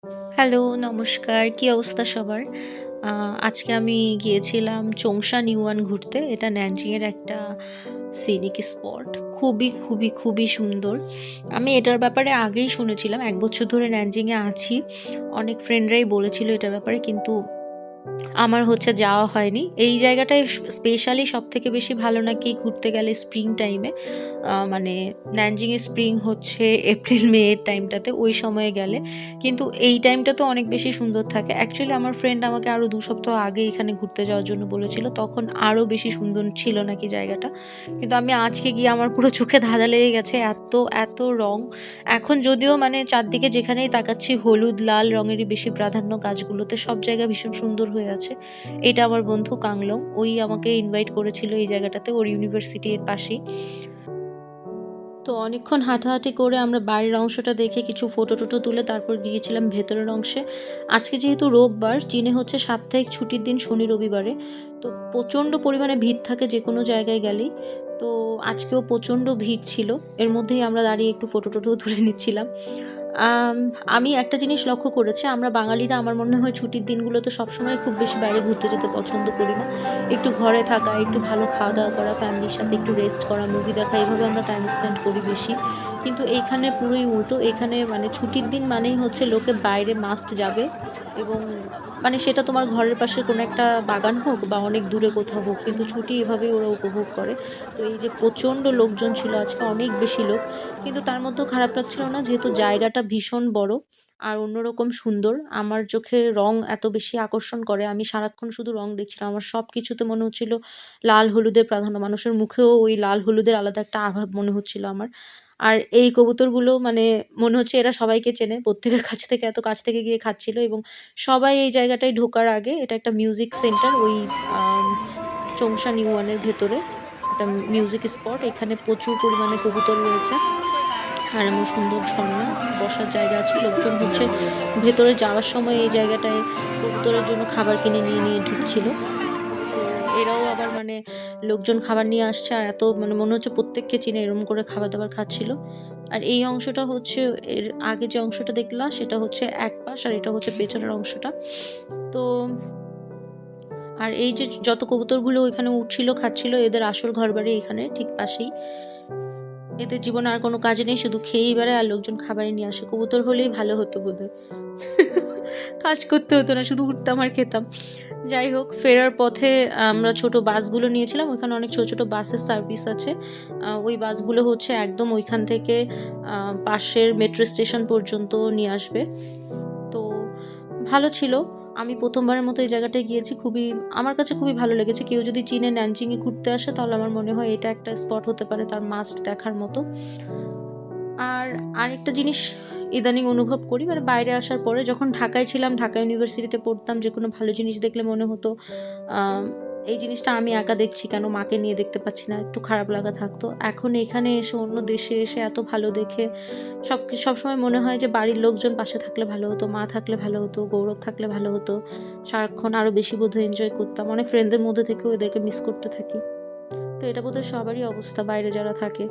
Hello, নমস্কার। কি অবস্থা সবার? আ আজকে আমি গিয়েছিলাম চংসা নিউয়ান ঘুরতে। এটা ন্যানজিং এর একটা সিনিক স্পট। খুবই সুন্দর। আমি এটার ব্যাপারে আগেই শুনেছিলাম। ১ বছর ধরে ন্যানজিং এ আছি। অনেক ফ্রেন্ডরাই বলেছিল এটার ব্যাপারে, কিন্তু আমার হচ্ছে যাওয়া হয়নি। এই জায়গাটায় স্পেশালি সবথেকে বেশি ভালো নাকি ঘুরতে গেলে স্প্রিং টাইমে। মানে ন্যানজিং এর স্প্রিং হচ্ছে এপ্রিল মে এর টাইমটাতে, ওই সময়ে গেলে। কিন্তু এই টাইমটা তো অনেক বেশি সুন্দর থাকে। অ্যাকচুয়ালি আমার ফ্রেন্ড আমাকে আরো ২ সপ্তাহ আগে এখানে ঘুরতে যাওয়ার জন্য বলেছিল। তখন আরো বেশি সুন্দর ছিল নাকি জায়গাটা। কিন্তু আমি আজকে গিয়ে আমার পুরো চোখে ধাঁধা লেগে গেছে। এত রং। এখন যদিও মানে চারদিকে যেখানেই তাকাচ্ছি হলুদ, লাল রঙেরই বেশি প্রাধান্য গাছগুলোতে। সব জায়গা ভীষণ সুন্দর হয়ে আছে। এটা আমার বন্ধু কাংলং। ওই আমাকে ইনভাইট করেছিল এই জায়গাটাতে, ওর ইউনিভার্সিটি এর পাশেই। তো অনেকক্ষণ হাঁটাহাঁটি করে আমরা বাইরের অংশটা দেখে কিছু ফটো-টটো তুলে তারপর গিয়েছিলাম ভেতরের অংশে। আজকে যেহেতু রোববার, চীনে হচ্ছে সাপ্তাহিক ছুটির দিন শনি রবিবারে। তো প্রচণ্ড পরিমাণে ভিড় থাকে যেকোনো জায়গায় গেলেই। তো আজকেও প্রচণ্ড ভিড় ছিল। এর মধ্যেই আমরা দাঁড়িয়ে একটু ফটো-টটোও তুলে নিচ্ছিলাম। আম আমি একটা জিনিস লক্ষ্য করেছি, আমরা বাঙালিরা আমার মনে হয় ছুটির দিনগুলোতে সবসময় খুব বেশি বাইরে ঘুরতে যেতে পছন্দ করি না। একটু ঘরে থাকা, একটু ভালো খাওয়া-দাওয়া করা, ফ্যামিলির সাথে একটু রেস্ট করা, মুভি দেখা, এভাবে আমরা টাইম স্পেন্ড করি বেশি। কিন্তু এইখানে পুরোই উল্টো। এখানে মানে ছুটির দিন মানেই হচ্ছে লোকে বাইরে মাস্ট যাবে, এবং মানে সেটা তোমার ঘরের পাশে কোনো একটা বাগান হোক বা অনেক দূরে কোথাও হোক, কিন্তু ছুটি এভাবেই ওরা উপভোগ করে। তো এই যে প্রচণ্ড লোকজন ছিল আজকে, অনেক বেশি লোক। কিন্তু তার মধ্যেও খারাপ লাগছিল না, যেহেতু জায়গাটা ভীষণ বড় আর অন্যরকম সুন্দর। আমার চোখে রং এত বেশি আকর্ষণ করে, আমি সারাক্ষণ শুধু রং দেখছিলাম। আমার সবকিছুতে মনে হচ্ছিল লাল হলুদের প্রাধান্য। মানুষের মুখেও ওই লাল হলুদের আলাদা একটা আভাব মনে হচ্ছিল আমার। আর এই কবুতরগুলো মানে মনে হচ্ছে এরা সবাইকে চেনে। প্রত্যেকের কাছ থেকে এত কাছ থেকে গিয়ে খাচ্ছিল, এবং সবাই এই জায়গাটায় ঢোকার আগে, এটা একটা মিউজিক সেন্টার ওই আম চংসা নিউয়ানের ভেতরে। একটা মিউজিক স্পট। এখানে প্রচুর পরিমাণে কবুতর রয়েছে। আর এমন সুন্দর ঝর্ণা, বসার জায়গা আছে। লোকজন হচ্ছে ভেতরে যাওয়ার সময় এই জায়গাটায় কবুতরের জন্য খাবার কিনে নিয়ে ঢুকছিল। তো এরাও আবার মানে লোকজন খাবার নিয়ে আসছে, আর এত মানে মনে হচ্ছে প্রত্যেককে চিনে, এরকম করে খাবার-দাবার খাচ্ছিল। আর এই অংশটা হচ্ছে, এর আগে যে অংশটা দেখলা সেটা হচ্ছে এক পাশ, আর এটা হচ্ছে পেছনের অংশটা। তো আর এই যে যত কবুতরগুলো ওইখানে উঠছিল, খাচ্ছিল, এদের আসল ঘরবাড়ি এখানে ঠিক পাশেই। এদের জীবনে আর কোনো কাজ নেই, শুধু খেয়েই বেড়ায় আর লোকজন খাবারই নিয়ে আসে। কবুতর হলেই ভালো হতো বোধহয়। কাজ করতে হতো না, শুধু উঠতাম আর খেতাম। যাই হোক, ফেরার পথে আমরা ছোট বাসগুলো নিয়েছিলাম। ওইখানে অনেক ছোট বাসের সার্ভিস আছে। ওই বাসগুলো হচ্ছে একদম ওইখান থেকে পাশের মেট্রো স্টেশন পর্যন্ত নিয়ে আসবে। তো ভালো ছিল। আমি ১ম বারের মতো এই জায়গাটায় গিয়েছি। আমার কাছে খুবই ভালো লেগেছে। কেউ যদি চীনে ন্যানজিং এ ঘুরতে আসে, তাহলে আমার মনে হয় এটা একটা স্পট হতে পারে তার মাস্ট দেখার মতো। আর আরেকটা জিনিস ইদানিং অনুভব করি, মানে বাইরে আসার পরে, যখন ঢাকায় ছিলাম, ঢাকা ইউনিভার্সিটিতে পড়তাম, যেকোনো ভালো জিনিস দেখলে মনে হতো আম এই জিনিসটা আমি একা দেখছি কেন, মাকে নিয়ে দেখতে পাচ্ছি না, একটু খারাপ লাগা থাকতো। এখন এখানে এসে, অন্য দেশে এসে এত ভালো দেখে সবসময় মনে হয় যে বাড়ির লোকজন পাশে থাকলে ভালো হতো, মা থাকলে ভালো হতো, গৌরব থাকলে ভালো হতো। সারাক্ষণ আরো বেশি বোধহয় এনজয় করতাম। অনেক ফ্রেন্ডদের মধ্যে থেকেও এদেরকে মিস করতে থাকি। তো এটা বোধহয় সবারই অবস্থা বাইরে যারা থাকে।